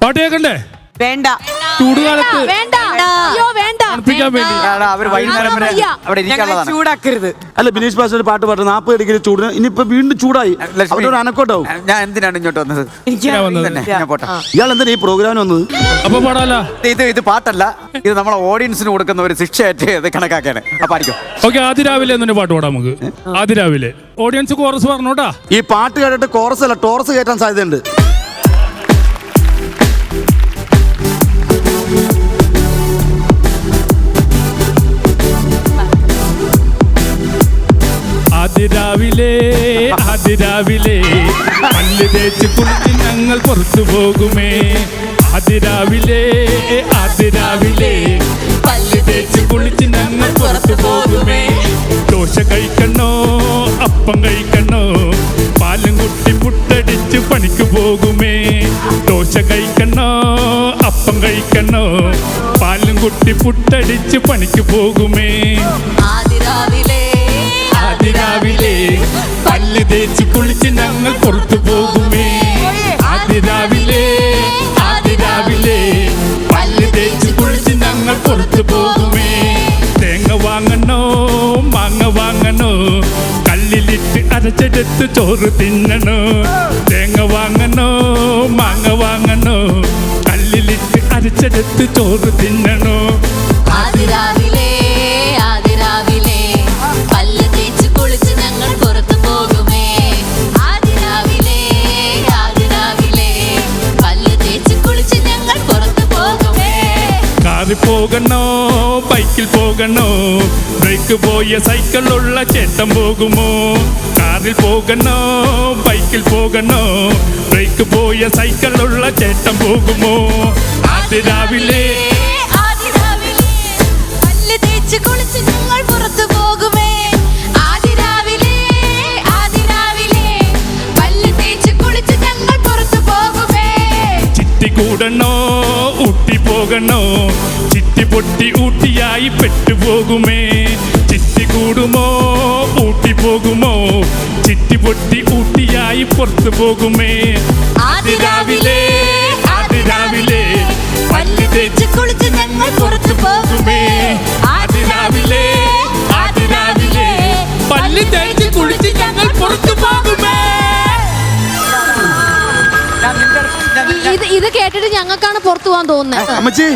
പാട്ട് കേൾക്കണ്ടേ? വേണ്ട. ചൂടുകാലത്ത് വേണ്ട. അയ്യോ വേണ്ട. തണുപ്പിക്കാൻ വേണ്ടി അവർ വൈകുന്നേരം വരെ അവിടെ ഇരിക്കാനുള്ളതാണ്. ചൂടാക്കരുത്. അല്ല ബിനീഷ് ബാസ് ഒരു പാട്ട് പാടുന്നത് 40 ഡിഗ്രി ചൂടിന് ഇനിയിപ്പോ വീണ്ടും ചൂടായി അവരൊരു അനക്കോട്ടാവും. ഞാൻ എന്തിനാണ് ഇങ്ങോട്ട് വന്നത്? തന്നെ ഞാൻ പോട്ടെ. ഇയാൾ എന്തിനാ ഈ പ്രോഗ്രാമിന് വന്നത്? അപ്പൊ പാടാല. ഇത് പാട്ടല്ല, ഇത് നമ്മളെ ഓഡിയൻസിന് കൊടുക്കുന്ന ഒരു ശിക്ഷയായിട്ട് ഇത് കണക്കാക്കാണ്. അപ്പൊ ആയിരിക്കും. ഓക്കെ, ആദ്യ രാവിലെ തന്നെ പാട്ട് പാടാം നമുക്ക്. ആദ്യ രാവിലെ ഓഡിയൻസ് കോറസ് പറഞ്ഞോട്ടാ. ഈ പാട്ട് കേട്ടിട്ട് കോറസ് അല്ല ടോറസ് കയറ്റാൻ സാധ്യതയുണ്ട്. അതിരാവിലെ പല്ല് തേച്ച് കുളിച്ച് ഞങ്ങൾ പുറത്തു പോകുമേ. അതിരാവിലെ പല്ല് തേച്ച് കുളിച്ച് ഞങ്ങൾ പുറത്തു പോകുമേ. ദോശ കഴിക്കണോ അപ്പം കഴിക്കണോ പാലും കുട്ടി പുട്ടടിച്ച് പണിക്ക് പോകുമേ. ദോശ കഴിക്കണോ അപ്പം കഴിക്കണോ പാലും കുട്ടി പുട്ടടിച്ച് പണിക്ക് പോകുമേ. അതിരാവിലെ പല്ല് തേച്ച് കുളിച്ച് ഞങ്ങൾ പുറത്തു പോകുമേ. അതിരാവിലെ പല്ല് തേച്ച് കുളിച്ച് ഞങ്ങൾ പുറത്തു പോകുമേ. തേങ്ങ വാങ്ങണോ മാങ്ങ വാങ്ങണോ കല്ലിലിട്ട് അരച്ചെടുത്ത് ചോറ് തിന്നണോ. തേങ്ങ വാങ്ങണോ മാങ്ങ വാങ്ങണോ കല്ലിലിട്ട് അരച്ചെടുത്ത് ചോറ് തിന്നണോ. അതിരാവിലെ പല്ല് തേച്ച് കുളിച്ച് ഞങ്ങൾ പുറത്തു പോകുമേ. അതിരാവിലെ പല്ല് തേച്ച് കുളിച്ച് ഞങ്ങൾ പുറത്തു പോകുമേ. കാറിൽ പോകണോ ബൈക്കിൽ പോകണോ ബ്രേക്ക് പോയ സൈക്കിളുള്ള ചേട്ടൻ പോകുമോ. കാറിൽ പോകണോ ബൈക്കിൽ പോകണോ ബ്രേക്ക് പോയ സൈക്കിളുള്ള ചേട്ടൻ പോകുമോ. അതിരാവിലെ പല്ല് തേച്ച് കുളിച്ച് ഞങ്ങൾ പുറത്തു പോകുമേ. അതിരാവിലെ പല്ല് തേച്ച് കുളിച്ച് ഞങ്ങൾ പുറത്തു പോകുമേ. ചിട്ടി കൂടണോ ഊട്ടി പോകണോ ചിട്ടി പൊട്ടി ഊട്ടിയായി പെട്ടുപോകുമേ. ചിട്ടി കൂടുമോ ഊട്ടി പോകുമോ ചിട്ടി പൊട്ടി ഊട്ടിയായി പുറത്തു പോകുമേ. അതിരാവിലെ പല്ല് തേച്ച് കുളിച്ച് ഞങ്ങൾ പുറത്തു പോകുമേ. അതിരാവിലെ പല്ല് തേച്ച് കുളിച്ച് ഞങ്ങൾ പുറത്തു പോകുമേ. ഇത് കേട്ടിട്ട് ഞങ്ങൾക്കാണ് പുറത്തു പോകാൻ തോന്നുന്നത്. അമ്മച്ചി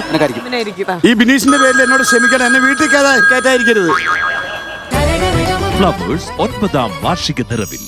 ഈ ബിനീഷിന്റെ പേരിൽ എന്നോട് ക്ഷമിക്കണം, എന്നെ വീട്ടിൽ കയറ്റായിരിക്കരുത്. ഫ്ലവേഴ്സ് 9ാം വാർഷിക നിറവിൽ